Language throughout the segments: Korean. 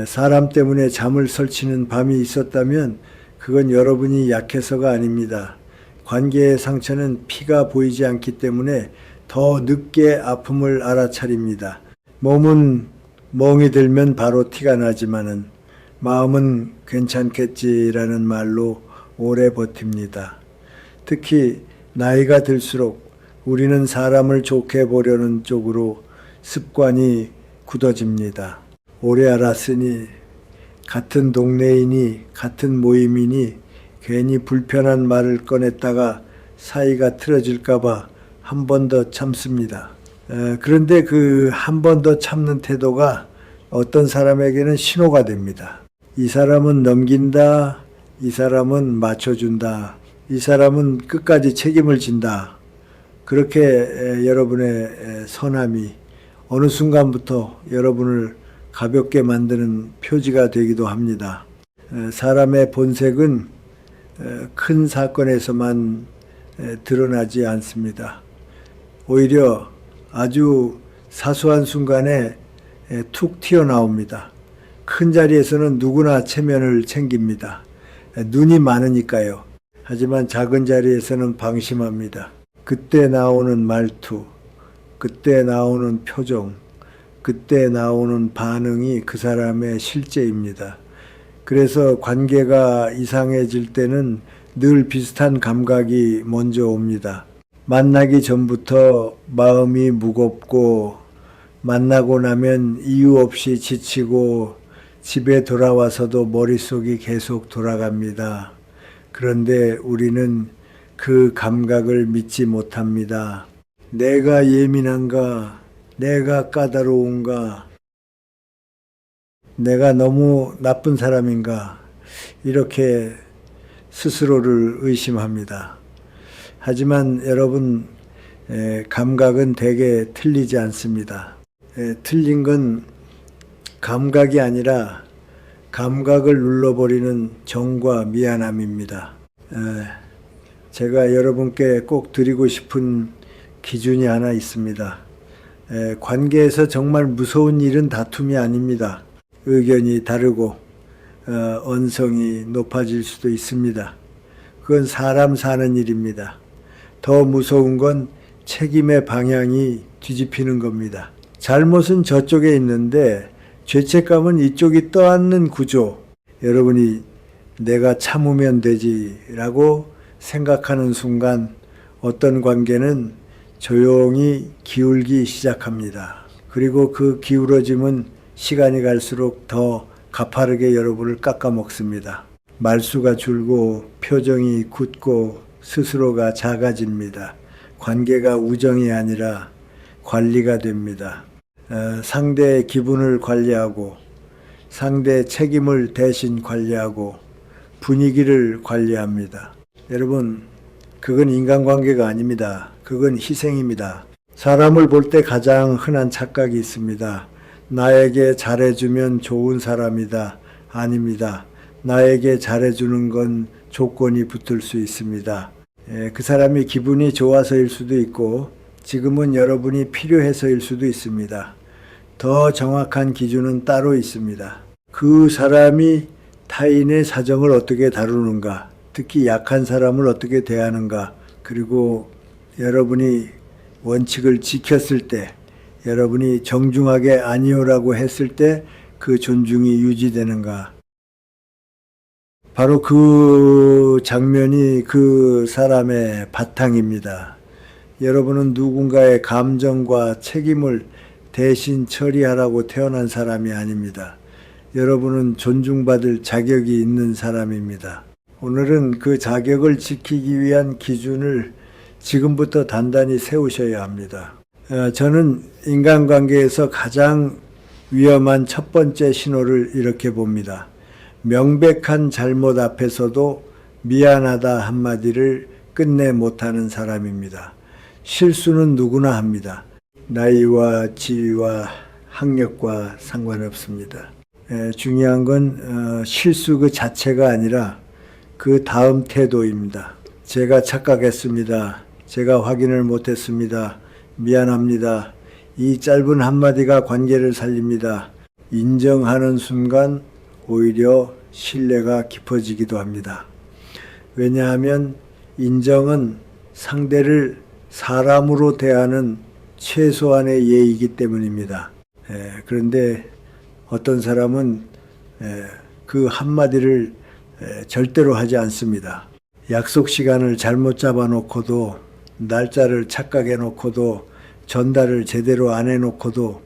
사람 때문에 잠을 설치는 밤이 있었다면 그건 여러분이 약해서가 아닙니다. 관계의 상처는 피가 보이지 않기 때문에 더 늦게 아픔을 알아차립니다. 몸은 멍이 들면 바로 티가 나지만은 마음은 괜찮겠지라는 말로 오래 버팁니다. 특히 나이가 들수록 우리는 사람을 좋게 보려는 쪽으로 습관이 굳어집니다. 오래 알았으니 같은 동네이니 같은 모임이니 괜히 불편한 말을 꺼냈다가 사이가 틀어질까봐 한 번 더 참습니다. 그런데 그 한 번 더 참는 태도가 어떤 사람에게는 신호가 됩니다. 이 사람은 넘긴다. 이 사람은 맞춰준다. 이 사람은 끝까지 책임을 진다. 그렇게 여러분의 선함이 어느 순간부터 여러분을 가볍게 만드는 표지가 되기도 합니다. 사람의 본색은 큰 사건에서만 드러나지 않습니다. 오히려 아주 사소한 순간에 툭 튀어나옵니다. 큰 자리에서는 누구나 체면을 챙깁니다. 눈이 많으니까요. 하지만 작은 자리에서는 방심합니다. 그때 나오는 말투, 그때 나오는 표정, 그때 나오는 반응이 그 사람의 실제입니다. 그래서 관계가 이상해질 때는 늘 비슷한 감각이 먼저 옵니다. 만나기 전부터 마음이 무겁고 만나고 나면 이유 없이 지치고 집에 돌아와서도 머릿속이 계속 돌아갑니다. 그런데 우리는 그 감각을 믿지 못합니다. 내가 예민한가? 내가 까다로운가? 내가 너무 나쁜 사람인가? 이렇게 스스로를 의심합니다. 하지만 여러분, 감각은 대개 틀리지 않습니다. 틀린 건 감각이 아니라 감각을 눌러버리는 정과 미안함입니다. 제가 여러분께 꼭 드리고 싶은 기준이 하나 있습니다. 관계에서 정말 무서운 일은 다툼이 아닙니다. 의견이 다르고 언성이 높아질 수도 있습니다. 그건 사람 사는 일입니다. 더 무서운 건 책임의 방향이 뒤집히는 겁니다. 잘못은 저쪽에 있는데 죄책감은 이쪽이 떠안는 구조. 여러분이 내가 참으면 되지라고 생각하는 순간 어떤 관계는 조용히 기울기 시작합니다. 그리고 그 기울어짐은 시간이 갈수록 더 가파르게 여러분을 깎아먹습니다. 말수가 줄고 표정이 굳고 스스로가 작아집니다. 관계가 우정이 아니라 관리가 됩니다. 상대의 기분을 관리하고 상대의 책임을 대신 관리하고 분위기를 관리합니다. 여러분, 그건 인간관계가 아닙니다. 그건 희생입니다. 사람을 볼 때 가장 흔한 착각이 있습니다. 나에게 잘해주면 좋은 사람이다. 아닙니다. 나에게 잘해주는 건 조건이 붙을 수 있습니다. 그 사람이 기분이 좋아서일 수도 있고 지금은 여러분이 필요해서일 수도 있습니다. 더 정확한 기준은 따로 있습니다. 그 사람이 타인의 사정을 어떻게 다루는가, 특히 약한 사람을 어떻게 대하는가, 그리고 여러분이 원칙을 지켰을 때, 여러분이 정중하게 아니오라고 했을 때 그 존중이 유지되는가. 바로 그 장면이 그 사람의 바탕입니다. 여러분은 누군가의 감정과 책임을 대신 처리하라고 태어난 사람이 아닙니다. 여러분은 존중받을 자격이 있는 사람입니다. 오늘은 그 자격을 지키기 위한 기준을 지금부터 단단히 세우셔야 합니다. 저는 인간관계에서 가장 위험한 첫 번째 신호를 이렇게 봅니다. 명백한 잘못 앞에서도 미안하다 한마디를 끝내 못하는 사람입니다. 실수는 누구나 합니다. 나이와 지위와 학력과 상관없습니다. 중요한 건 실수 그 자체가 아니라 그 다음 태도입니다. 제가 착각했습니다. 제가 확인을 못했습니다. 미안합니다. 이 짧은 한마디가 관계를 살립니다. 인정하는 순간 오히려 신뢰가 깊어지기도 합니다. 왜냐하면 인정은 상대를 사람으로 대하는 최소한의 예의이기 때문입니다. 그런데 어떤 사람은 그 한마디를 절대로 하지 않습니다. 약속 시간을 잘못 잡아놓고도, 날짜를 착각해 놓고도, 전달을 제대로 안 해놓고도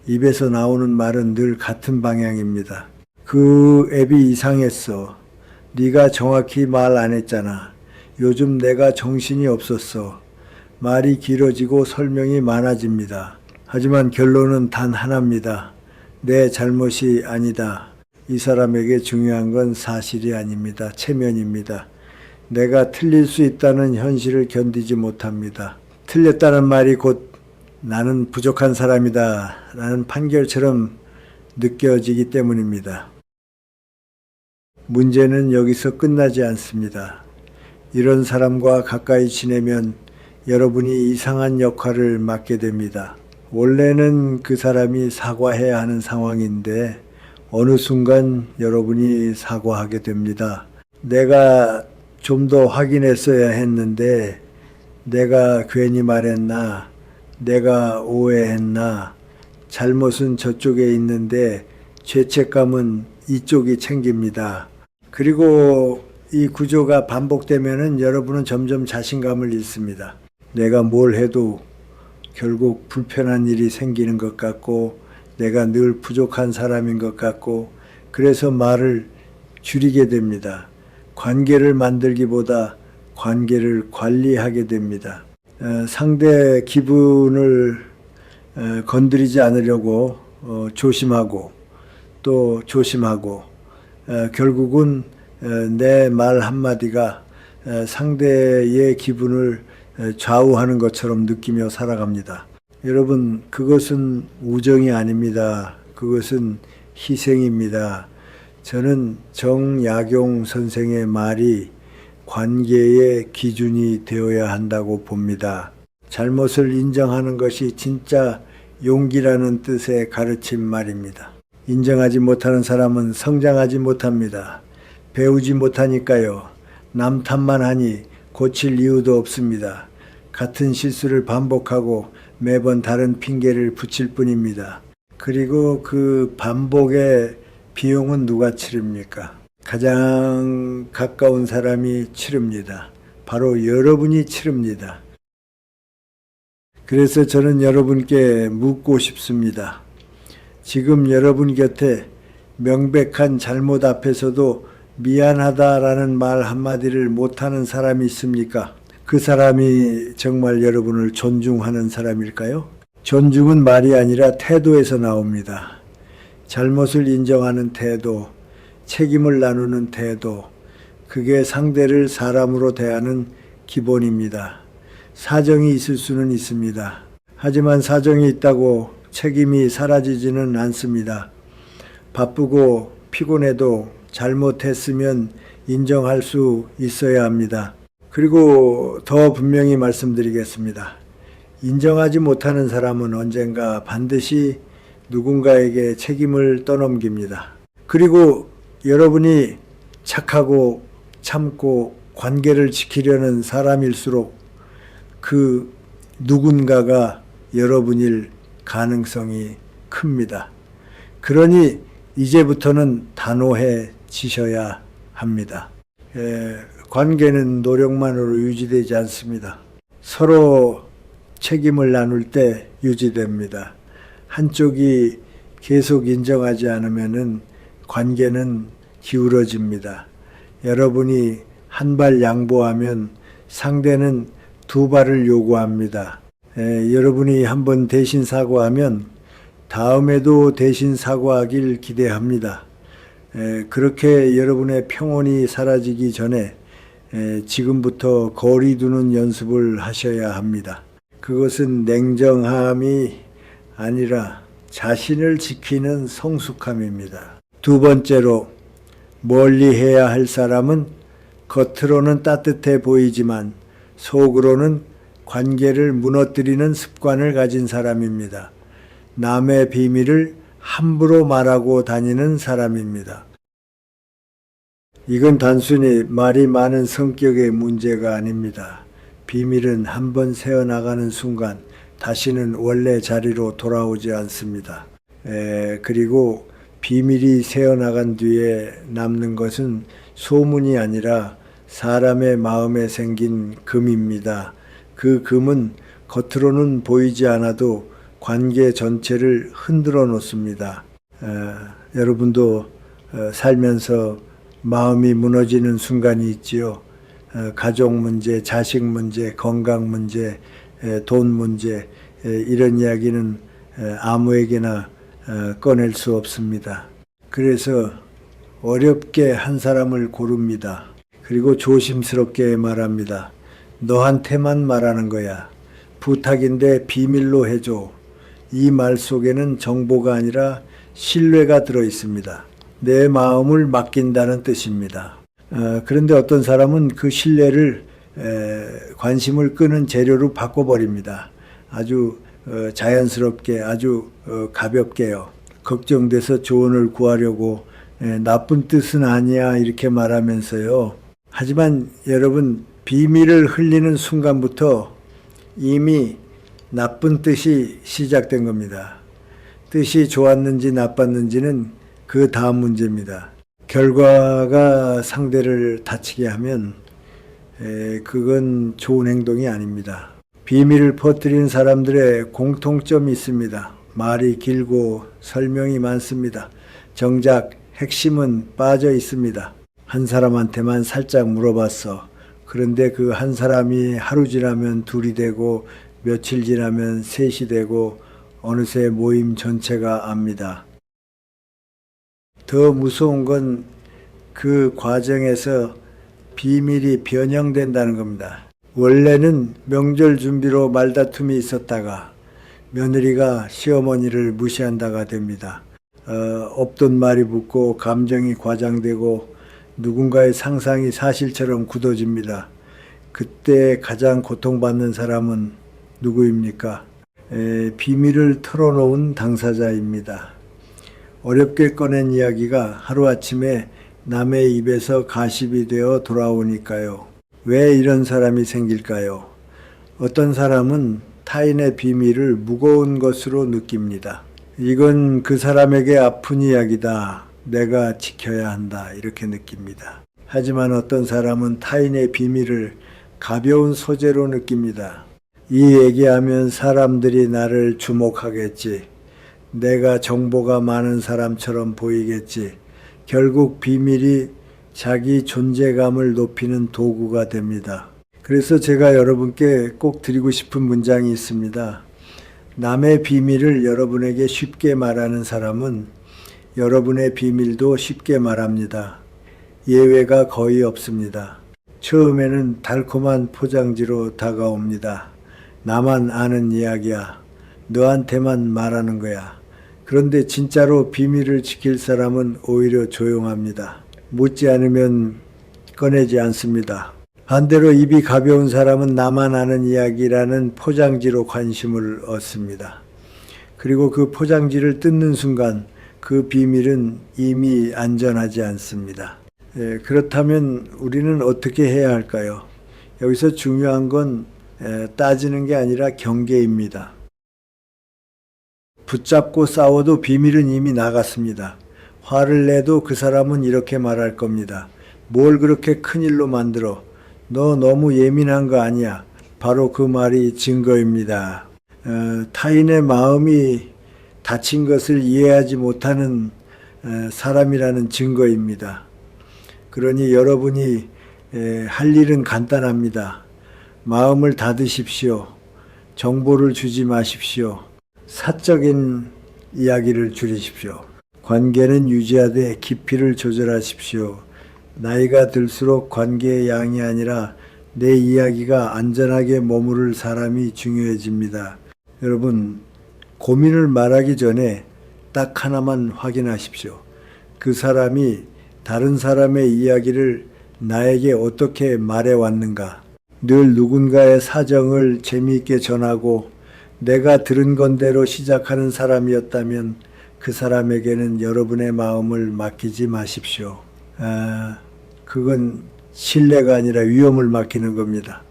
입에서 나오는 말은 늘 같은 방향입니다. 그 앱이 이상했어. 네가 정확히 말 안 했잖아. 요즘 내가 정신이 없었어. 말이 길어지고 설명이 많아집니다. 하지만 결론은 단 하나입니다. 내 잘못이 아니다. 이 사람에게 중요한 건 사실이 아닙니다. 체면입니다. 내가 틀릴 수 있다는 현실을 견디지 못합니다. 틀렸다는 말이 곧 나는 부족한 사람이다 라는 판결처럼 느껴지기 때문입니다. 문제는 여기서 끝나지 않습니다. 이런 사람과 가까이 지내면 여러분이 이상한 역할을 맡게 됩니다. 원래는 그 사람이 사과해야 하는 상황인데 어느 순간 여러분이 사과하게 됩니다. 내가 좀 더 확인했어야 했는데, 내가 괜히 말했나, 내가 오해했나, 잘못은 저쪽에 있는데 죄책감은 이쪽이 챙깁니다. 그리고 이 구조가 반복되면은 여러분은 점점 자신감을 잃습니다. 내가 뭘 해도 결국 불편한 일이 생기는 것 같고, 내가 늘 부족한 사람인 것 같고, 그래서 말을 줄이게 됩니다. 관계를 만들기보다 관계를 관리하게 됩니다. 상대 기분을 건드리지 않으려고 조심하고 또 조심하고, 결국은 내 말 한마디가 상대의 기분을 좌우하는 것처럼 느끼며 살아갑니다. 여러분, 그것은 우정이 아닙니다. 그것은 희생입니다. 저는 정약용 선생의 말이 관계의 기준이 되어야 한다고 봅니다. 잘못을 인정하는 것이 진짜 용기라는 뜻의 가르침 말입니다. 인정하지 못하는 사람은 성장하지 못합니다. 배우지 못하니까요. 남 탓만 하니 고칠 이유도 없습니다. 같은 실수를 반복하고 매번 다른 핑계를 붙일 뿐입니다. 그리고 그 반복의 비용은 누가 치릅니까? 가장 가까운 사람이 치릅니다. 바로 여러분이 치릅니다. 그래서 저는 여러분께 묻고 싶습니다. 지금 여러분 곁에 명백한 잘못 앞에서도 미안하다라는 말 한마디를 못하는 사람이 있습니까? 그 사람이 정말 여러분을 존중하는 사람일까요? 존중은 말이 아니라 태도에서 나옵니다. 잘못을 인정하는 태도, 책임을 나누는 태도, 그게 상대를 사람으로 대하는 기본입니다. 사정이 있을 수는 있습니다. 하지만 사정이 있다고 책임이 사라지지는 않습니다. 바쁘고 피곤해도 잘못했으면 인정할 수 있어야 합니다. 그리고 더 분명히 말씀드리겠습니다. 인정하지 못하는 사람은 언젠가 반드시 누군가에게 책임을 떠넘깁니다. 그리고 여러분이 착하고 참고 관계를 지키려는 사람일수록 그 누군가가 여러분일 가능성이 큽니다. 그러니 이제부터는 단호해지셔야 합니다. 관계는 노력만으로 유지되지 않습니다. 서로 책임을 나눌 때 유지됩니다. 한쪽이 계속 인정하지 않으면은 관계는 기울어집니다. 여러분이 한 발 양보하면 상대는 두 발을 요구합니다. 여러분이 한번 대신 사과하면 다음에도 대신 사과하길 기대합니다. 그렇게 여러분의 평온이 사라지기 전에 지금부터 거리 두는 연습을 하셔야 합니다. 그것은 냉정함이 아니라 자신을 지키는 성숙함입니다. 두 번째로, 멀리 해야 할 사람은 겉으로는 따뜻해 보이지만 속으로는 관계를 무너뜨리는 습관을 가진 사람입니다. 남의 비밀을 함부로 말하고 다니는 사람입니다. 이건 단순히 말이 많은 성격의 문제가 아닙니다. 비밀은 한번 새어나가는 순간 다시는 원래 자리로 돌아오지 않습니다. 그리고 비밀이 새어나간 뒤에 남는 것은 소문이 아니라 사람의 마음에 생긴 금입니다. 그 금은 겉으로는 보이지 않아도 관계 전체를 흔들어 놓습니다. 여러분도 살면서 마음이 무너지는 순간이 있지요. 가족 문제, 자식 문제, 건강 문제, 돈 문제, 이런 이야기는 아무에게나 꺼낼 수 없습니다. 그래서 어렵게 한 사람을 고릅니다. 그리고 조심스럽게 말합니다. 너한테만 말하는 거야. 부탁인데 비밀로 해줘. 이 말 속에는 정보가 아니라 신뢰가 들어 있습니다. 내 마음을 맡긴다는 뜻입니다. 그런데 어떤 사람은 그 신뢰를 관심을 끄는 재료로 바꿔버립니다. 아주 자연스럽게, 아주 가볍게요. 걱정돼서 조언을 구하려고 나쁜 뜻은 아니야 이렇게 말하면서요. 하지만 여러분, 비밀을 흘리는 순간부터 이미 나쁜 뜻이 시작된 겁니다. 뜻이 좋았는지 나빴는지는 그 다음 문제입니다. 결과가 상대를 다치게 하면 그건 좋은 행동이 아닙니다. 비밀을 퍼뜨리는 사람들의 공통점이 있습니다. 말이 길고 설명이 많습니다. 정작 핵심은 빠져 있습니다. 한 사람한테만 살짝 물어봤어. 그런데 그 한 사람이 하루 지나면 둘이 되고 며칠 지나면 셋이 되고 어느새 모임 전체가 압니다. 더 무서운 건 그 과정에서 비밀이 변형된다는 겁니다. 원래는 명절 준비로 말다툼이 있었다가 며느리가 시어머니를 무시한다가 됩니다. 없던 말이 붙고 감정이 과장되고 누군가의 상상이 사실처럼 굳어집니다. 그때 가장 고통받는 사람은 누구입니까? 비밀을 털어놓은 당사자입니다. 어렵게 꺼낸 이야기가 하루아침에 남의 입에서 가십이 되어 돌아오니까요. 왜 이런 사람이 생길까요? 어떤 사람은 타인의 비밀을 무거운 것으로 느낍니다. 이건 그 사람에게 아픈 이야기다. 내가 지켜야 한다. 이렇게 느낍니다. 하지만 어떤 사람은 타인의 비밀을 가벼운 소재로 느낍니다. 이 얘기하면 사람들이 나를 주목하겠지. 내가 정보가 많은 사람처럼 보이겠지. 결국 비밀이 자기 존재감을 높이는 도구가 됩니다. 그래서 제가 여러분께 꼭 드리고 싶은 문장이 있습니다. 남의 비밀을 여러분에게 쉽게 말하는 사람은 여러분의 비밀도 쉽게 말합니다. 예외가 거의 없습니다. 처음에는 달콤한 포장지로 다가옵니다. 나만 아는 이야기야. 너한테만 말하는 거야. 그런데 진짜로 비밀을 지킬 사람은 오히려 조용합니다. 묻지 않으면 꺼내지 않습니다. 반대로 입이 가벼운 사람은 나만 아는 이야기라는 포장지로 관심을 얻습니다. 그리고 그 포장지를 뜯는 순간 그 비밀은 이미 안전하지 않습니다. 그렇다면 우리는 어떻게 해야 할까요? 여기서 중요한 건 따지는 게 아니라 경계입니다. 붙잡고 싸워도 비밀은 이미 나갔습니다. 화를 내도 그 사람은 이렇게 말할 겁니다. 뭘 그렇게 큰일로 만들어? 너 너무 예민한 거 아니야? 바로 그 말이 증거입니다. 타인의 마음이 다친 것을 이해하지 못하는 사람이라는 증거입니다. 그러니 여러분이 할 일은 간단합니다. 마음을 닫으십시오. 정보를 주지 마십시오. 사적인 이야기를 줄이십시오. 관계는 유지하되 깊이를 조절하십시오. 나이가 들수록 관계의 양이 아니라 내 이야기가 안전하게 머무를 사람이 중요해집니다. 여러분, 고민을 말하기 전에 딱 하나만 확인하십시오. 그 사람이 다른 사람의 이야기를 나에게 어떻게 말해왔는가. 늘 누군가의 사정을 재미있게 전하고 내가 들은 건대로 시작하는 사람이었다면 그 사람에게는 여러분의 마음을 맡기지 마십시오. 그건 신뢰가 아니라 위험을 맡기는 겁니다.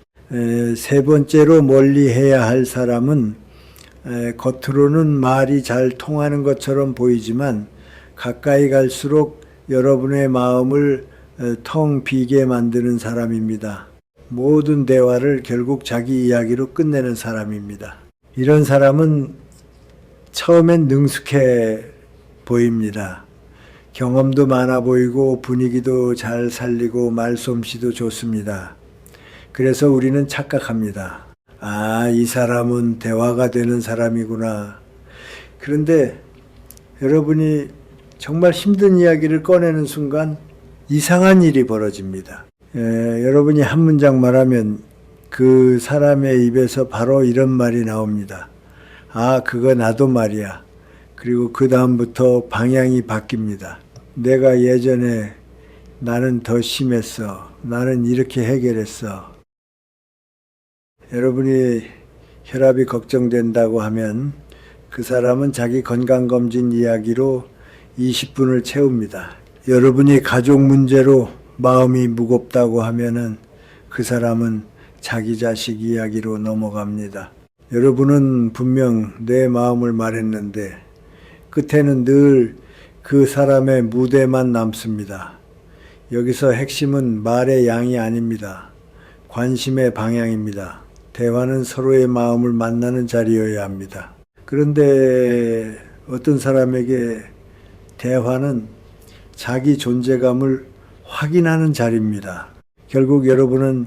세 번째로 멀리해야 할 사람은 겉으로는 말이 잘 통하는 것처럼 보이지만 가까이 갈수록 여러분의 마음을 텅 비게 만드는 사람입니다. 모든 대화를 결국 자기 이야기로 끝내는 사람입니다. 이런 사람은 처음엔 능숙해 보입니다. 경험도 많아 보이고 분위기도 잘 살리고 말솜씨도 좋습니다. 그래서 우리는 착각합니다. 이 사람은 대화가 되는 사람이구나. 그런데 여러분이 정말 힘든 이야기를 꺼내는 순간 이상한 일이 벌어집니다. 여러분이 한 문장 말하면 그 사람의 입에서 바로 이런 말이 나옵니다. 그거 나도 말이야. 그리고 그 다음부터 방향이 바뀝니다. 내가 예전에 나는 더 심했어. 나는 이렇게 해결했어. 여러분이 혈압이 걱정된다고 하면 그 사람은 자기 건강검진 이야기로 20분을 채웁니다. 여러분이 가족 문제로 마음이 무겁다고 하면은 그 사람은 자기 자식 이야기로 넘어갑니다. 여러분은 분명 내 마음을 말했는데 끝에는 늘 그 사람의 무대만 남습니다. 여기서 핵심은 말의 양이 아닙니다. 관심의 방향입니다. 대화는 서로의 마음을 만나는 자리여야 합니다. 그런데 어떤 사람에게 대화는 자기 존재감을 확인하는 자리입니다. 결국 여러분은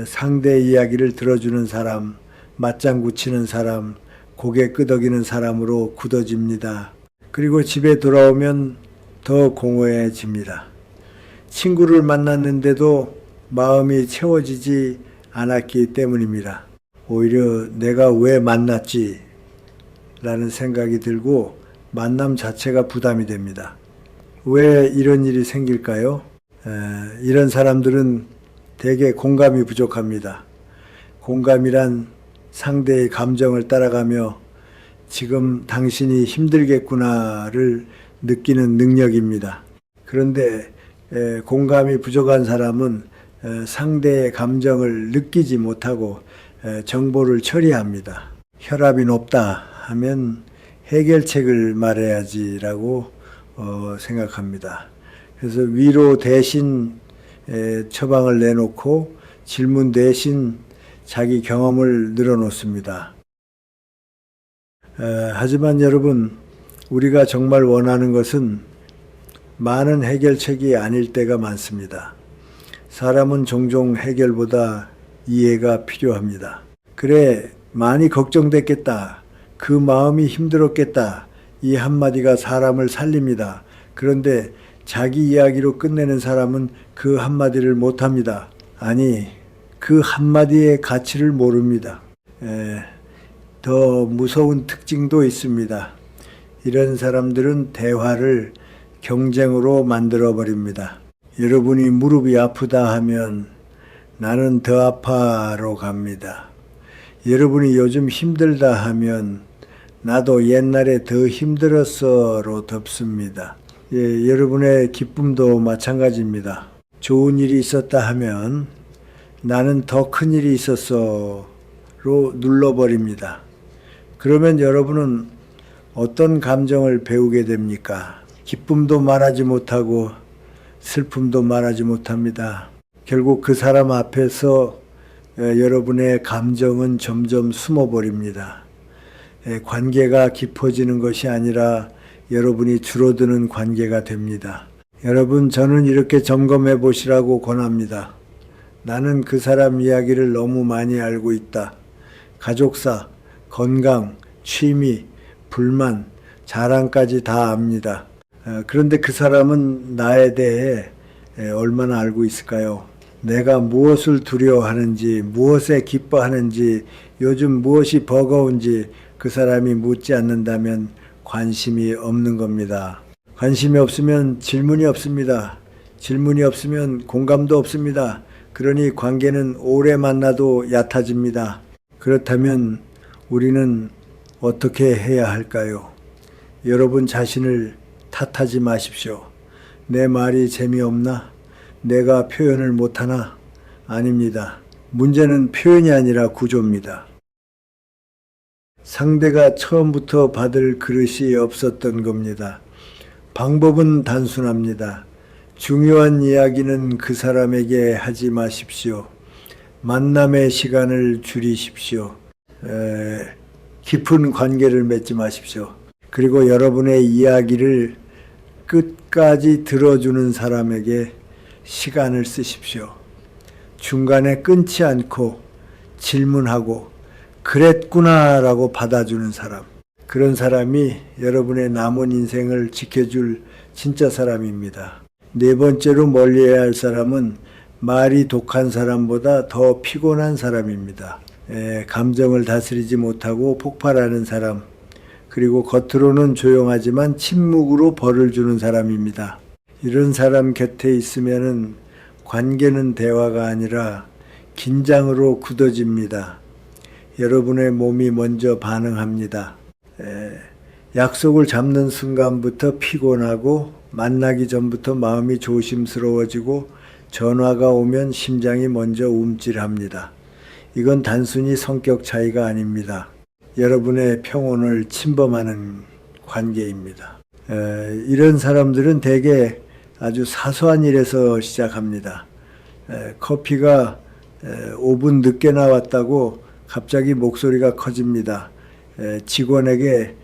상대 이야기를 들어주는 사람, 맞장구 치는 사람, 고개 끄덕이는 사람으로 굳어집니다. 그리고 집에 돌아오면 더 공허해집니다. 친구를 만났는데도 마음이 채워지지 않았기 때문입니다. 오히려 내가 왜 만났지? 라는 생각이 들고 만남 자체가 부담이 됩니다. 왜 이런 일이 생길까요? 이런 사람들은 대개 공감이 부족합니다. 공감이란 상대의 감정을 따라가며 지금 당신이 힘들겠구나를 느끼는 능력입니다. 그런데 공감이 부족한 사람은 상대의 감정을 느끼지 못하고 정보를 처리합니다. 혈압이 높다 하면 해결책을 말해야지라고 생각합니다. 그래서 위로 대신 처방을 내놓고 질문 대신 자기 경험을 늘어놓습니다. 하지만 여러분, 우리가 정말 원하는 것은 많은 해결책이 아닐 때가 많습니다. 사람은 종종 해결보다 이해가 필요합니다. 그래, 많이 걱정됐겠다. 그 마음이 힘들었겠다. 이 한마디가 사람을 살립니다. 그런데 자기 이야기로 끝내는 사람은 그 한마디를 못합니다. 아니, 그 한마디의 가치를 모릅니다. 더 무서운 특징도 있습니다. 이런 사람들은 대화를 경쟁으로 만들어 버립니다. 여러분이 무릎이 아프다 하면 나는 더 아파로 갑니다. 여러분이 요즘 힘들다 하면 나도 옛날에 더 힘들었어로 덮습니다. 여러분의 기쁨도 마찬가지입니다. 좋은 일이 있었다 하면 나는 더 큰 일이 있었어로 눌러버립니다. 그러면 여러분은 어떤 감정을 배우게 됩니까? 기쁨도 말하지 못하고 슬픔도 말하지 못합니다. 결국 그 사람 앞에서 여러분의 감정은 점점 숨어버립니다. 관계가 깊어지는 것이 아니라 여러분이 줄어드는 관계가 됩니다. 여러분, 저는 이렇게 점검해 보시라고 권합니다. 나는 그 사람 이야기를 너무 많이 알고 있다. 가족사, 건강, 취미, 불만, 자랑까지 다 압니다. 그런데 그 사람은 나에 대해 얼마나 알고 있을까요? 내가 무엇을 두려워하는지, 무엇에 기뻐하는지, 요즘 무엇이 버거운지 그 사람이 묻지 않는다면 관심이 없는 겁니다. 관심이 없으면 질문이 없습니다. 질문이 없으면 공감도 없습니다. 그러니 관계는 오래 만나도 얕아집니다. 그렇다면 우리는 어떻게 해야 할까요? 여러분 자신을 탓하지 마십시오. 내 말이 재미없나? 내가 표현을 못하나? 아닙니다. 문제는 표현이 아니라 구조입니다. 상대가 처음부터 받을 그릇이 없었던 겁니다. 방법은 단순합니다. 중요한 이야기는 그 사람에게 하지 마십시오. 만남의 시간을 줄이십시오. 깊은 관계를 맺지 마십시오. 그리고 여러분의 이야기를 끝까지 들어주는 사람에게 시간을 쓰십시오. 중간에 끊지 않고 질문하고 그랬구나 라고 받아주는 사람. 그런 사람이 여러분의 남은 인생을 지켜줄 진짜 사람입니다. 네 번째로 멀리해야 할 사람은 말이 독한 사람보다 더 피곤한 사람입니다. 감정을 다스리지 못하고 폭발하는 사람, 그리고 겉으로는 조용하지만 침묵으로 벌을 주는 사람입니다. 이런 사람 곁에 있으면은 관계는 대화가 아니라 긴장으로 굳어집니다. 여러분의 몸이 먼저 반응합니다. 약속을 잡는 순간부터 피곤하고 만나기 전부터 마음이 조심스러워지고 전화가 오면 심장이 먼저 움찔합니다. 이건 단순히 성격 차이가 아닙니다. 여러분의 평온을 침범하는 관계입니다. 이런 사람들은 대개 아주 사소한 일에서 시작합니다. 커피가 5분 늦게 나왔다고 갑자기 목소리가 커집니다. 직원에게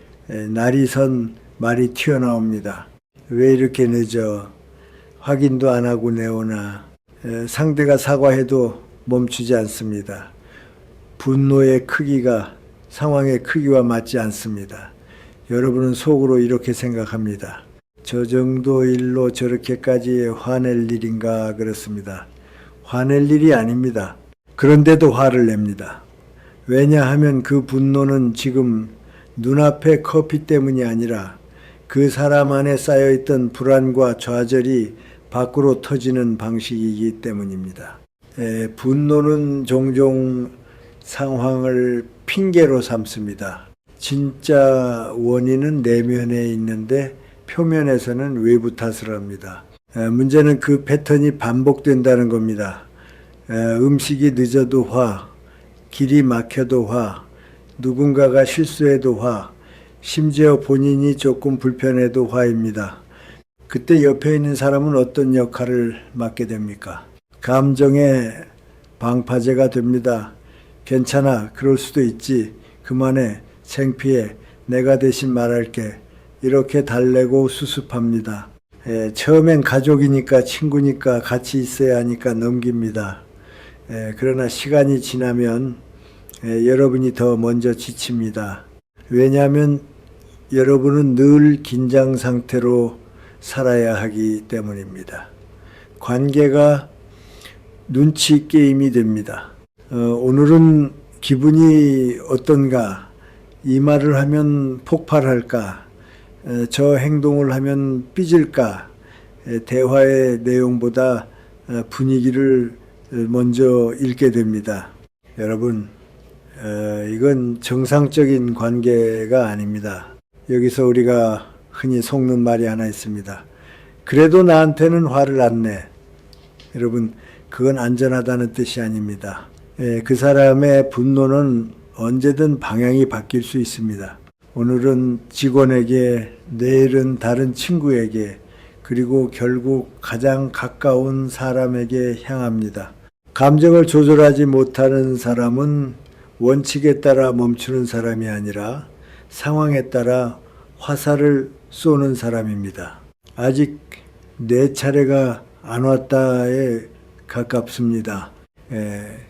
날이 선 말이 튀어나옵니다. 왜 이렇게 늦어? 확인도 안 하고 내오나? 상대가 사과해도 멈추지 않습니다. 분노의 크기가 상황의 크기와 맞지 않습니다. 여러분은 속으로 이렇게 생각합니다. 저 정도 일로 저렇게까지 화낼 일인가 그렇습니다. 화낼 일이 아닙니다. 그런데도 화를 냅니다. 왜냐하면 그 분노는 지금 눈앞의 커피 때문이 아니라 그 사람 안에 쌓여있던 불안과 좌절이 밖으로 터지는 방식이기 때문입니다. 분노는 종종 상황을 핑계로 삼습니다. 진짜 원인은 내면에 있는데 표면에서는 외부 탓을 합니다. 문제는 그 패턴이 반복된다는 겁니다. 음식이 늦어도 화, 길이 막혀도 화, 누군가가 실수해도 화, 심지어 본인이 조금 불편해도 화입니다. 그때 옆에 있는 사람은 어떤 역할을 맡게 됩니까? 감정의 방파제가 됩니다. 괜찮아, 그럴 수도 있지, 그만해, 창피해, 내가 대신 말할게, 이렇게 달래고 수습합니다. 처음엔 가족이니까 친구니까 같이 있어야 하니까 넘깁니다. 그러나 시간이 지나면 여러분이 더 먼저 지칩니다. 왜냐하면 여러분은 늘 긴장 상태로 살아야 하기 때문입니다. 관계가 눈치 게임이 됩니다. 오늘은 기분이 어떤가? 이 말을 하면 폭발할까? 저 행동을 하면 삐질까? 대화의 내용보다 분위기를 먼저 읽게 됩니다. 여러분, 이건 정상적인 관계가 아닙니다. 여기서 우리가 흔히 속는 말이 하나 있습니다. 그래도 나한테는 화를 안 내. 여러분, 그건 안전하다는 뜻이 아닙니다. 그 사람의 분노는 언제든 방향이 바뀔 수 있습니다. 오늘은 직원에게, 내일은 다른 친구에게, 그리고 결국 가장 가까운 사람에게 향합니다. 감정을 조절하지 못하는 사람은 원칙에 따라 멈추는 사람이 아니라 상황에 따라 화살을 쏘는 사람입니다. 아직 내 차례가 안 왔다에 가깝습니다.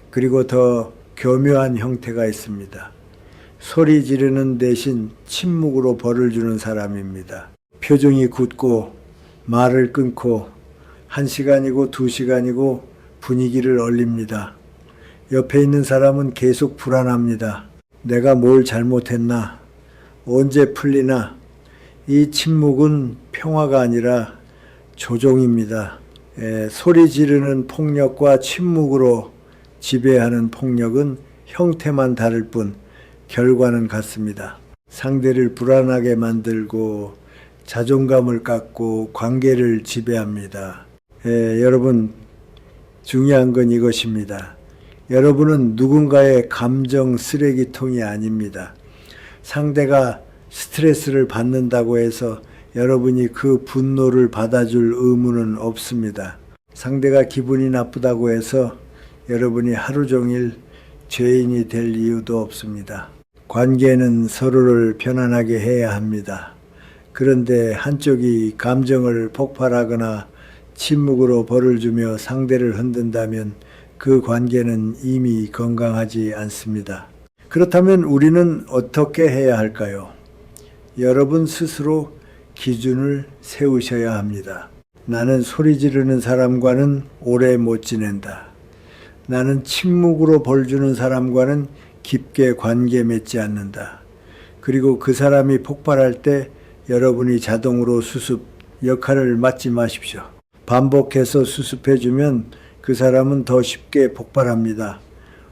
그리고 더 교묘한 형태가 있습니다. 소리 지르는 대신 침묵으로 벌을 주는 사람입니다. 표정이 굳고 말을 끊고 1시간이고 2시간이고 분위기를 얼립니다. 옆에 있는 사람은 계속 불안합니다. 내가 뭘 잘못했나? 언제 풀리나? 이 침묵은 평화가 아니라 조종입니다. 소리 지르는 폭력과 침묵으로 지배하는 폭력은 형태만 다를 뿐 결과는 같습니다. 상대를 불안하게 만들고 자존감을 깎고 관계를 지배합니다. 여러분, 중요한 건 이것입니다. 여러분은 누군가의 감정 쓰레기통이 아닙니다. 상대가 스트레스를 받는다고 해서 여러분이 그 분노를 받아줄 의무는 없습니다. 상대가 기분이 나쁘다고 해서 여러분이 하루 종일 죄인이 될 이유도 없습니다. 관계는 서로를 편안하게 해야 합니다. 그런데 한쪽이 감정을 폭발하거나 침묵으로 벌을 주며 상대를 흔든다면 그 관계는 이미 건강하지 않습니다. 그렇다면 우리는 어떻게 해야 할까요? 여러분 스스로 기준을 세우셔야 합니다. 나는 소리 지르는 사람과는 오래 못 지낸다. 나는 침묵으로 벌 주는 사람과는 깊게 관계 맺지 않는다. 그리고 그 사람이 폭발할 때 여러분이 자동으로 수습 역할을 맡지 마십시오. 반복해서 수습해주면 그 사람은 더 쉽게 폭발합니다.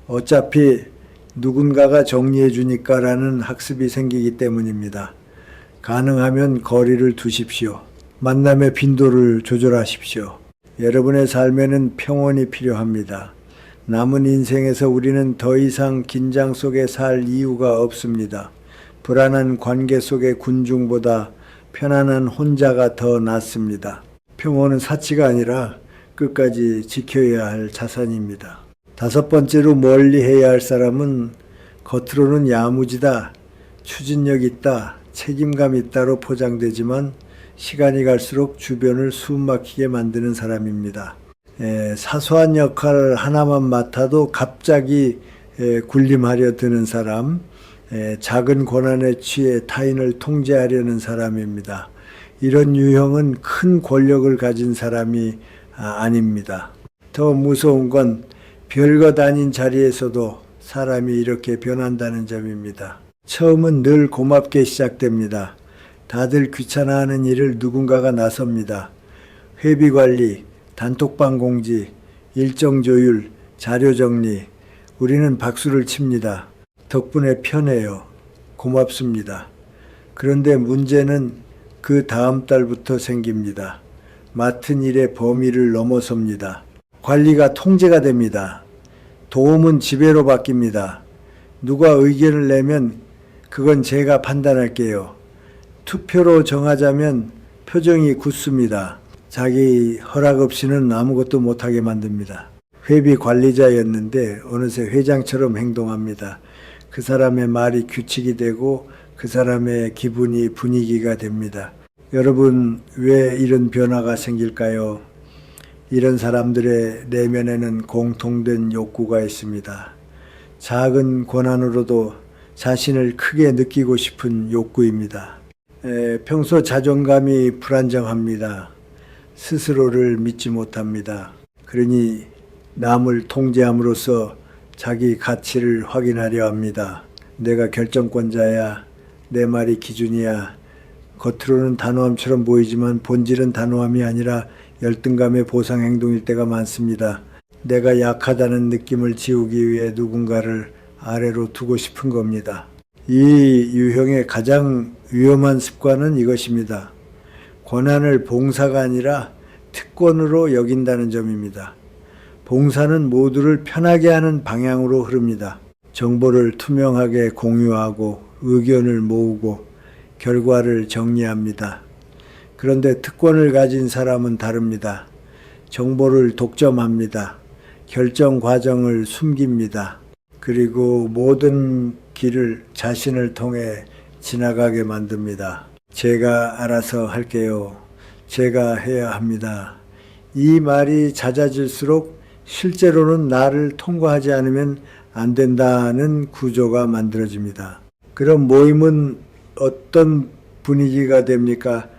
어차피 누군가가 정리해 주니까라는 학습이 생기기 때문입니다. 가능하면 거리를 두십시오. 만남의 빈도를 조절하십시오. 여러분의 삶에는 평온이 필요합니다. 남은 인생에서 우리는 더 이상 긴장 속에 살 이유가 없습니다. 불안한 관계 속의 군중보다 편안한 혼자가 더 낫습니다. 평온은 사치가 아니라 끝까지 지켜야 할 자산입니다. 5번째로 멀리 해야 할 사람은 겉으로는 야무지다, 추진력 있다, 책임감 있다로 포장되지만 시간이 갈수록 주변을 숨막히게 만드는 사람입니다. 사소한 역할 하나만 맡아도 갑자기 군림하려 드는 사람, 작은 권한에 취해 타인을 통제하려는 사람입니다. 이런 유형은 큰 권력을 가진 사람이 아닙니다. 더 무서운 건 별것 아닌 자리에서도 사람이 이렇게 변한다는 점입니다. 처음은 늘 고맙게 시작됩니다. 다들 귀찮아하는 일을 누군가가 나섭니다. 회비 관리, 단톡방 공지, 일정 조율, 자료 정리. 우리는 박수를 칩니다. 덕분에 편해요. 고맙습니다. 그런데 문제는 그 다음 달부터 생깁니다. 맡은 일의 범위를 넘어섭니다. 관리가 통제가 됩니다. 도움은 지배로 바뀝니다. 누가 의견을 내면 그건 제가 판단할게요. 투표로 정하자면 표정이 굳습니다. 자기 허락 없이는 아무것도 못하게 만듭니다. 회비 관리자였는데 어느새 회장처럼 행동합니다. 그 사람의 말이 규칙이 되고 그 사람의 기분이 분위기가 됩니다. 여러분, 왜 이런 변화가 생길까요? 이런 사람들의 내면에는 공통된 욕구가 있습니다. 작은 권한으로도 자신을 크게 느끼고 싶은 욕구입니다. 평소 자존감이 불안정합니다. 스스로를 믿지 못합니다. 그러니 남을 통제함으로써 자기 가치를 확인하려 합니다. 내가 결정권자야, 내 말이 기준이야. 겉으로는 단호함처럼 보이지만 본질은 단호함이 아니라 열등감의 보상 행동일 때가 많습니다. 내가 약하다는 느낌을 지우기 위해 누군가를 아래로 두고 싶은 겁니다. 이 유형의 가장 위험한 습관은 이것입니다. 권한을 봉사가 아니라 특권으로 여긴다는 점입니다. 봉사는 모두를 편하게 하는 방향으로 흐릅니다. 정보를 투명하게 공유하고 의견을 모으고 결과를 정리합니다. 그런데 특권을 가진 사람은 다릅니다. 정보를 독점합니다. 결정 과정을 숨깁니다. 그리고 모든 길을 자신을 통해 지나가게 만듭니다. 제가 알아서 할게요. 제가 해야 합니다. 이 말이 잦아질수록 실제로는 나를 통과하지 않으면 안 된다는 구조가 만들어집니다. 그럼 모임은 어떤 분위기가 됩니까?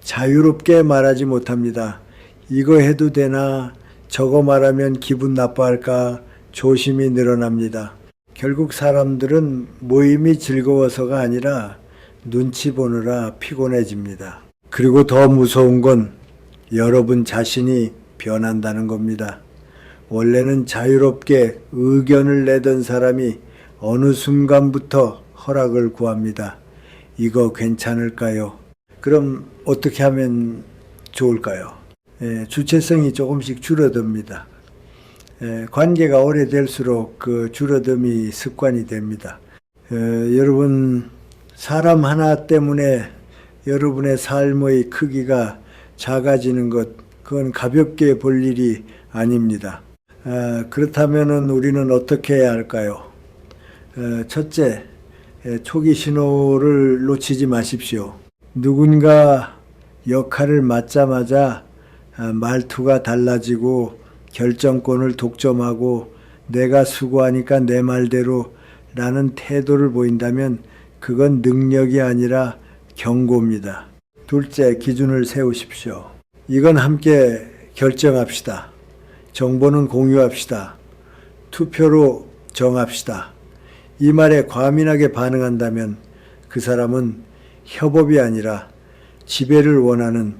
자유롭게 말하지 못합니다. 이거 해도 되나? 저거 말하면 기분 나빠할까? 조심이 늘어납니다. 결국 사람들은 모임이 즐거워서가 아니라 눈치 보느라 피곤해집니다. 그리고 더 무서운 건 여러분 자신이 변한다는 겁니다. 원래는 자유롭게 의견을 내던 사람이 어느 순간부터 허락을 구합니다. 이거 괜찮을까요? 그럼 어떻게 하면 좋을까요? 주체성이 조금씩 줄어듭니다. 관계가 오래될수록 그 줄어듦이 습관이 됩니다. 여러분, 사람 하나 때문에 여러분의 삶의 크기가 작아지는 것, 그건 가볍게 볼 일이 아닙니다. 그렇다면 우리는 어떻게 해야 할까요? 첫째, 초기 신호를 놓치지 마십시오. 누군가 역할을 맡자마자 말투가 달라지고 결정권을 독점하고 내가 수고하니까 내 말대로 라는 태도를 보인다면 그건 능력이 아니라 경고입니다. 둘째, 기준을 세우십시오. 이건 함께 결정합시다. 정보는 공유합시다. 투표로 정합시다. 이 말에 과민하게 반응한다면 그 사람은 협업이 아니라 지배를 원하는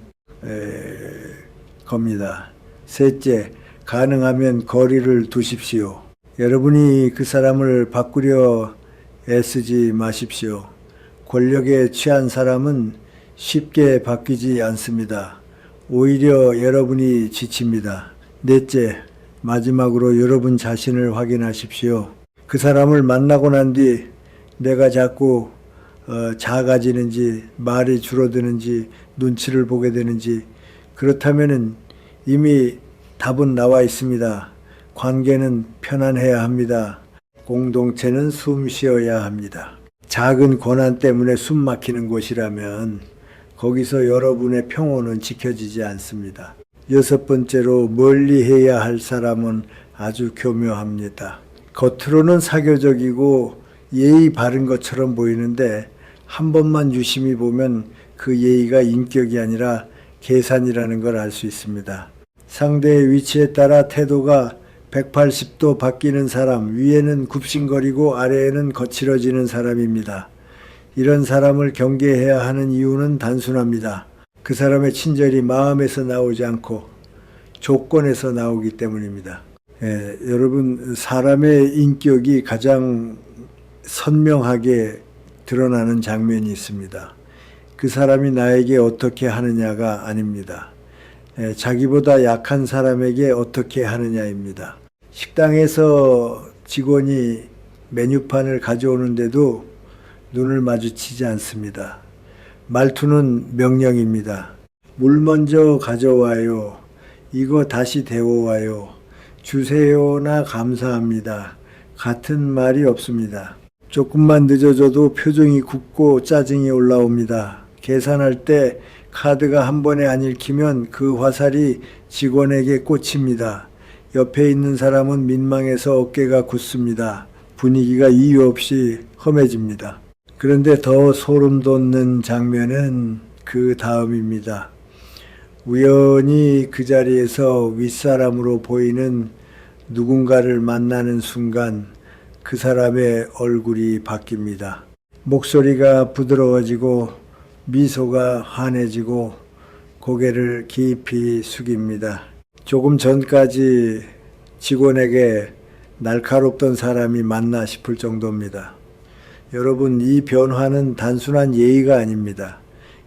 겁니다. 셋째, 가능하면 거리를 두십시오. 여러분이 그 사람을 바꾸려 애쓰지 마십시오. 권력에 취한 사람은 쉽게 바뀌지 않습니다. 오히려 여러분이 지칩니다. 넷째, 마지막으로 여러분 자신을 확인하십시오. 그 사람을 만나고 난 뒤 내가 자꾸 작아지는지, 말이 줄어드는지, 눈치를 보게 되는지, 그렇다면 이미 답은 나와 있습니다. 관계는 편안해야 합니다. 공동체는 숨 쉬어야 합니다. 작은 고난 때문에 숨 막히는 곳이라면 거기서 여러분의 평온은 지켜지지 않습니다. 여섯 번째로, 멀리 해야 할 사람은 아주 교묘합니다. 겉으로는 사교적이고 예의 바른 것처럼 보이는데 한 번만 유심히 보면 그 예의가 인격이 아니라 계산이라는 걸 알 수 있습니다. 상대의 위치에 따라 태도가 180도 바뀌는 사람, 위에는 굽신거리고 아래에는 거칠어지는 사람입니다. 이런 사람을 경계해야 하는 이유는 단순합니다. 그 사람의 친절이 마음에서 나오지 않고 조건에서 나오기 때문입니다. 여러분, 사람의 인격이 가장 선명하게 드러나는 장면이 있습니다. 그 사람이 나에게 어떻게 하느냐가 아닙니다. 자기보다 약한 사람에게 어떻게 하느냐입니다. 식당에서 직원이 메뉴판을 가져오는데도 눈을 마주치지 않습니다. 말투는 명령입니다. 물 먼저 가져와요. 이거 다시 데워와요. 주세요나 감사합니다. 같은 말이 없습니다. 조금만 늦어져도 표정이 굳고 짜증이 올라옵니다. 계산할 때 카드가 한 번에 안 읽히면 그 화살이 직원에게 꽂힙니다. 옆에 있는 사람은 민망해서 어깨가 굳습니다. 분위기가 이유 없이 험해집니다. 그런데 더 소름 돋는 장면은 그 다음입니다. 우연히 그 자리에서 윗사람으로 보이는 누군가를 만나는 순간 그 사람의 얼굴이 바뀝니다. 목소리가 부드러워지고 미소가 환해지고 고개를 깊이 숙입니다. 조금 전까지 직원에게 날카롭던 사람이 맞나 싶을 정도입니다. 여러분, 이 변화는 단순한 예의가 아닙니다.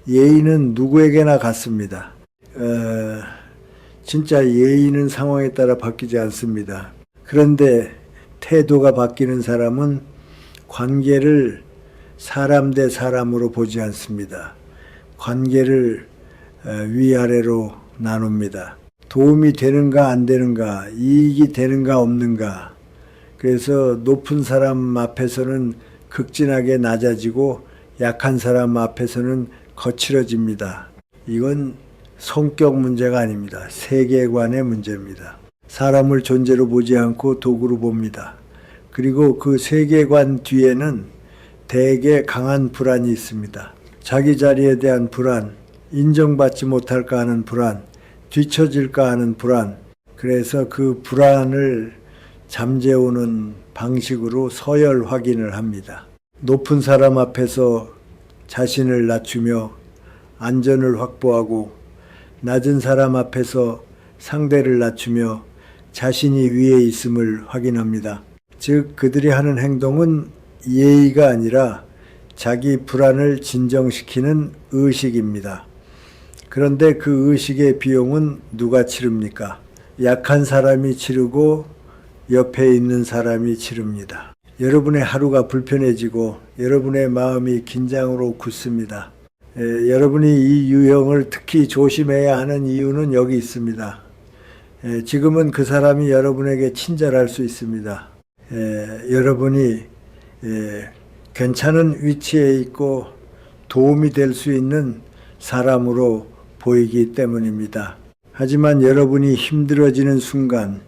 예의는 누구에게나 같습니다. 진짜 예의는 상황에 따라 바뀌지 않습니다. 그런데 태도가 바뀌는 사람은 관계를 사람 대 사람으로 보지 않습니다. 관계를 위아래로 나눕니다. 도움이 되는가 안 되는가, 이익이 되는가 없는가. 그래서 높은 사람 앞에서는 극진하게 낮아지고 약한 사람 앞에서는 거칠어집니다. 이건 성격 문제가 아닙니다. 세계관의 문제입니다. 사람을 존재로 보지 않고 도구로 봅니다. 그리고 그 세계관 뒤에는 대개 강한 불안이 있습니다. 자기 자리에 대한 불안, 인정받지 못할까 하는 불안, 뒤처질까 하는 불안. 그래서 그 불안을 잠재우는 방식으로 서열 확인을 합니다. 높은 사람 앞에서 자신을 낮추며 안전을 확보하고 낮은 사람 앞에서 상대를 낮추며 자신이 위에 있음을 확인합니다. 즉 그들이 하는 행동은 예의가 아니라 자기 불안을 진정시키는 의식입니다. 그런데 그 의식의 비용은 누가 치릅니까? 약한 사람이 치르고 옆에 있는 사람이 치릅니다. 여러분의 하루가 불편해지고 여러분의 마음이 긴장으로 굳습니다. 여러분이 이 유형을 특히 조심해야 하는 이유는 여기 있습니다. 지금은 그 사람이 여러분에게 친절할 수 있습니다. 여러분이 괜찮은 위치에 있고 도움이 될 수 있는 사람으로 보이기 때문입니다. 하지만 여러분이 힘들어지는 순간,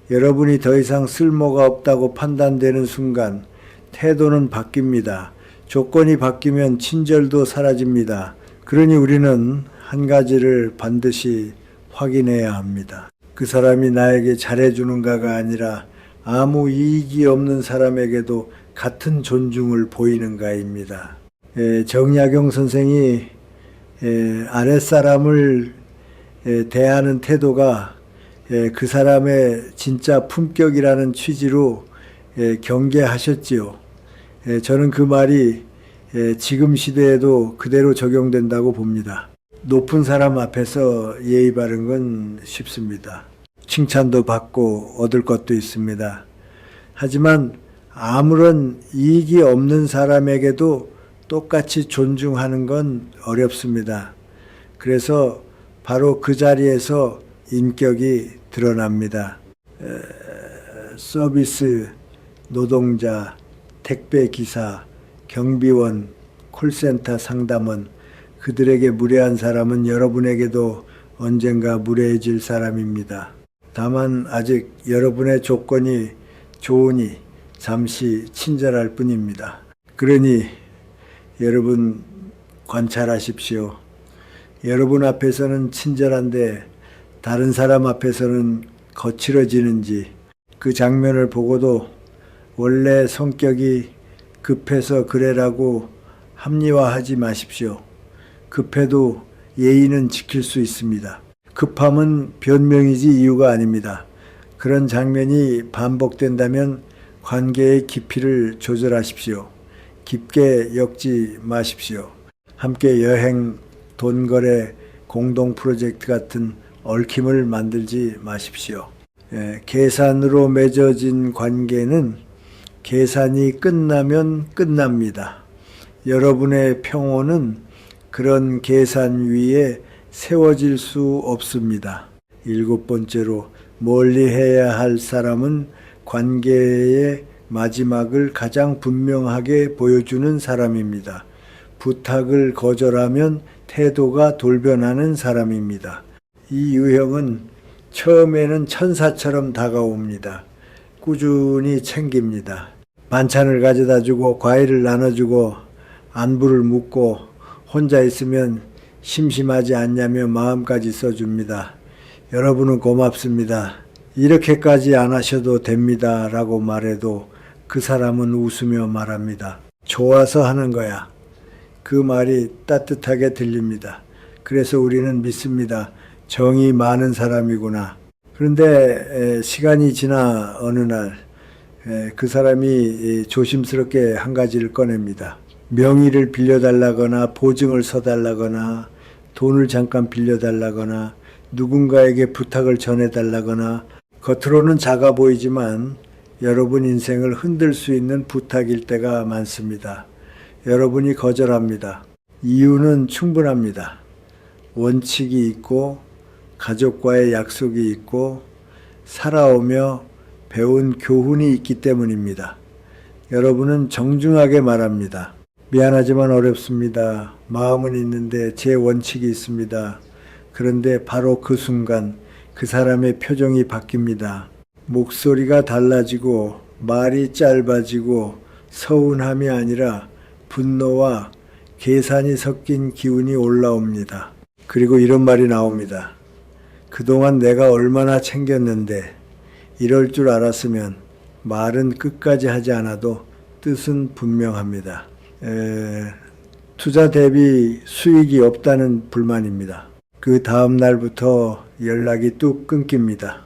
여러분이 더 이상 쓸모가 없다고 판단되는 순간 태도는 바뀝니다. 조건이 바뀌면 친절도 사라집니다. 그러니 우리는 한 가지를 반드시 확인해야 합니다. 그 사람이 나에게 잘해주는가가 아니라 아무 이익이 없는 사람에게도 같은 존중을 보이는가입니다. 정약용 선생이 아랫사람을 대하는 태도가 그 사람의 진짜 품격이라는 취지로 경계하셨지요. 저는 그 말이 지금 시대에도 그대로 적용된다고 봅니다. 높은 사람 앞에서 예의 바른 건 쉽습니다. 칭찬도 받고 얻을 것도 있습니다. 하지만 아무런 이익이 없는 사람에게도 똑같이 존중하는 건 어렵습니다. 그래서 바로 그 자리에서 인격이 드러납니다. 서비스 노동자, 택배기사, 경비원, 콜센터 상담원, 그들에게 무례한 사람은 여러분에게도 언젠가 무례해질 사람입니다. 다만 아직 여러분의 조건이 좋으니 잠시 친절할 뿐입니다. 그러니 여러분 관찰하십시오. 여러분 앞에서는 친절한데 다른 사람 앞에서는 거칠어지는지 그 장면을 보고도 원래 성격이 급해서 그래라고 합리화하지 마십시오. 급해도 예의는 지킬 수 있습니다. 급함은 변명이지 이유가 아닙니다. 그런 장면이 반복된다면 관계의 깊이를 조절하십시오. 깊게 엮지 마십시오. 함께 여행, 돈거래, 공동 프로젝트 같은 얽힘을 만들지 마십시오. 계산으로 맺어진 관계는 계산이 끝나면 끝납니다. 여러분의 평온은 그런 계산 위에 세워질 수 없습니다. 7번째로 멀리 해야 할 사람은 관계의 마지막을 가장 분명하게 보여주는 사람입니다. 부탁을 거절하면 태도가 돌변하는 사람입니다. 이 유형은 처음에는 천사처럼 다가옵니다. 꾸준히 챙깁니다. 반찬을 가져다 주고 과일을 나눠주고 안부를 묻고 혼자 있으면 심심하지 않냐며 마음까지 써줍니다. 여러분은 고맙습니다. 이렇게까지 안 하셔도 됩니다. 라고 말해도 그 사람은 웃으며 말합니다. 좋아서 하는 거야. 그 말이 따뜻하게 들립니다. 그래서 우리는 믿습니다. 정이 많은 사람이구나. 그런데 시간이 지나 어느 날 그 사람이 조심스럽게 한 가지를 꺼냅니다. 명의를 빌려달라거나 보증을 서달라거나 돈을 잠깐 빌려달라거나 누군가에게 부탁을 전해달라거나 겉으로는 작아 보이지만 여러분 인생을 흔들 수 있는 부탁일 때가 많습니다. 여러분이 거절합니다. 이유는 충분합니다. 원칙이 있고 가족과의 약속이 있고 살아오며 배운 교훈이 있기 때문입니다. 여러분은 정중하게 말합니다. 미안하지만 어렵습니다. 마음은 있는데 제 원칙이 있습니다. 그런데 바로 그 순간 그 사람의 표정이 바뀝니다. 목소리가 달라지고 말이 짧아지고 서운함이 아니라 분노와 계산이 섞인 기운이 올라옵니다. 그리고 이런 말이 나옵니다. 그동안 내가 얼마나 챙겼는데 이럴 줄 알았으면 말은 끝까지 하지 않아도 뜻은 분명합니다. 투자 대비 수익이 없다는 불만입니다. 그 다음 날부터 연락이 뚝 끊깁니다.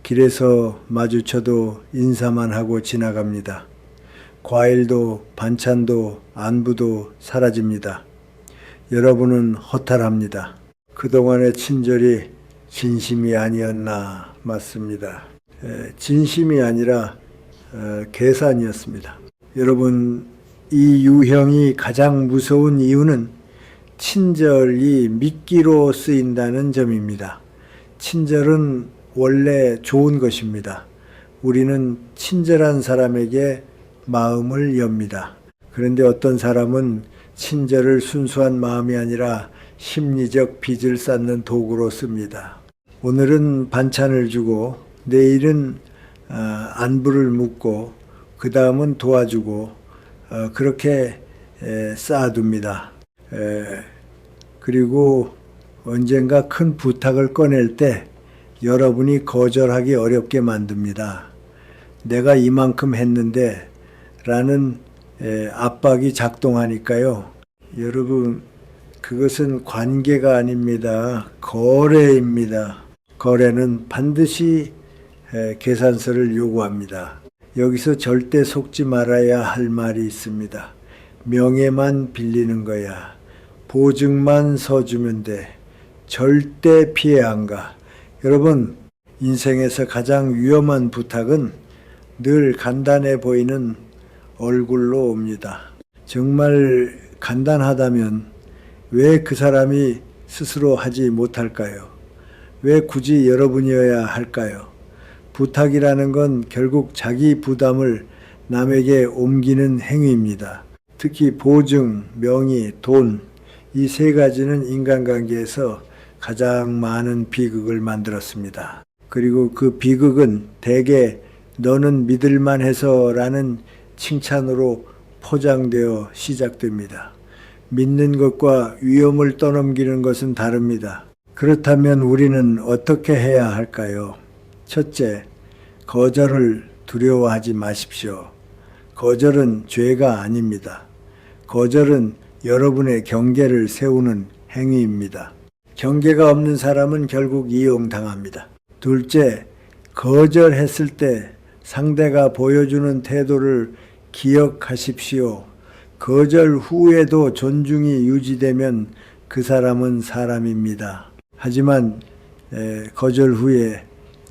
길에서 마주쳐도 인사만 하고 지나갑니다. 과일도 반찬도 안부도 사라집니다. 여러분은 허탈합니다. 그동안의 친절이 진심이 아니었나 맞습니다. 진심이 아니라 계산이었습니다. 여러분, 이 유형이 가장 무서운 이유는 친절이 미끼로 쓰인다는 점입니다. 친절은 원래 좋은 것입니다. 우리는 친절한 사람에게 마음을 엽니다. 그런데 어떤 사람은 친절을 순수한 마음이 아니라 심리적 빚을 쌓는 도구로 씁니다. 오늘은 반찬을 주고 내일은 안부를 묻고 그 다음은 도와주고 그렇게 쌓아둡니다. 그리고 언젠가 큰 부탁을 꺼낼 때 여러분이 거절하기 어렵게 만듭니다. 내가 이만큼 했는데 라는 압박이 작동하니까요. 여러분, 그것은 관계가 아닙니다. 거래입니다. 거래는 반드시 계산서를 요구합니다. 여기서 절대 속지 말아야 할 말이 있습니다. 명예만 빌리는 거야. 보증만 서주면 돼. 절대 피해 안 가. 여러분, 인생에서 가장 위험한 부탁은 늘 간단해 보이는 얼굴로 옵니다. 정말 간단하다면 왜 그 사람이 스스로 하지 못할까요? 왜 굳이 여러분이어야 할까요? 부탁이라는 건 결국 자기 부담을 남에게 옮기는 행위입니다. 특히 보증, 명의, 돈, 이 세 가지는 인간관계에서 가장 많은 비극을 만들었습니다. 그리고 그 비극은 대개 너는 믿을만 해서라는 칭찬으로 포장되어 시작됩니다. 믿는 것과 위험을 떠넘기는 것은 다릅니다. 그렇다면 우리는 어떻게 해야 할까요? 첫째, 거절을 두려워하지 마십시오. 거절은 죄가 아닙니다. 거절은 여러분의 경계를 세우는 행위입니다. 경계가 없는 사람은 결국 이용당합니다. 둘째, 거절했을 때 상대가 보여주는 태도를 기억하십시오. 거절 후에도 존중이 유지되면 그 사람은 사람입니다. 하지만 거절 후에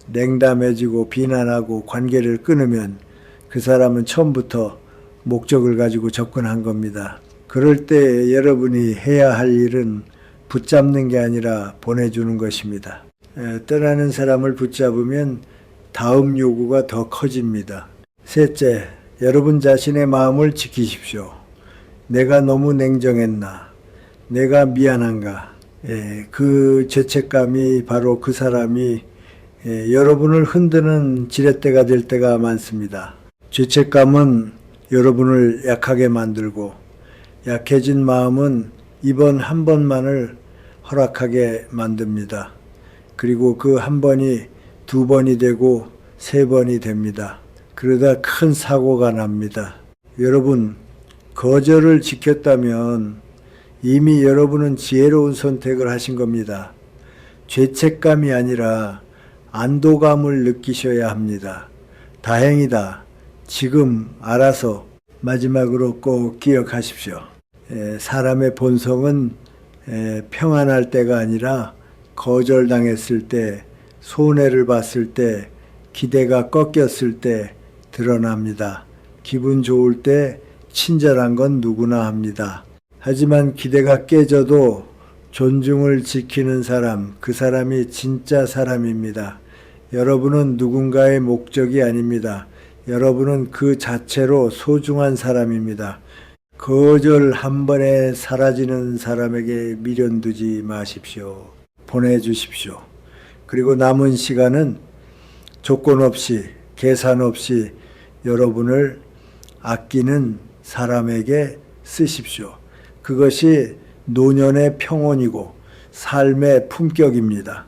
냉담해지고 비난하고 관계를 끊으면 그 사람은 처음부터 목적을 가지고 접근한 겁니다. 그럴 때 여러분이 해야 할 일은 붙잡는 게 아니라 보내주는 것입니다. 떠나는 사람을 붙잡으면 다음 요구가 더 커집니다. 셋째, 여러분 자신의 마음을 지키십시오. 내가 너무 냉정했나? 내가 미안한가? 그 죄책감이 바로 그 사람이 여러분을 흔드는 지렛대가 될 때가 많습니다. 죄책감은 여러분을 약하게 만들고 약해진 마음은 이번 한 번만을 허락하게 만듭니다. 그리고 그 한 번이 두 번이 되고 세 번이 됩니다. 그러다 큰 사고가 납니다. 여러분, 거절을 지켰다면 이미 여러분은 지혜로운 선택을 하신 겁니다. 죄책감이 아니라 안도감을 느끼셔야 합니다. 다행이다. 지금 알아서. 마지막으로 꼭 기억하십시오. 사람의 본성은 평안할 때가 아니라 거절당했을 때, 손해를 봤을 때, 기대가 꺾였을 때 드러납니다. 기분 좋을 때 친절한 건 누구나 합니다. 하지만 기대가 깨져도 존중을 지키는 사람, 그 사람이 진짜 사람입니다. 여러분은 누군가의 목적이 아닙니다. 여러분은 그 자체로 소중한 사람입니다. 거절 한 번에 사라지는 사람에게 미련 두지 마십시오. 보내주십시오. 그리고 남은 시간은 조건 없이, 계산 없이 여러분을 아끼는 사람에게 쓰십시오. 그것이 노년의 평온이고 삶의 품격입니다.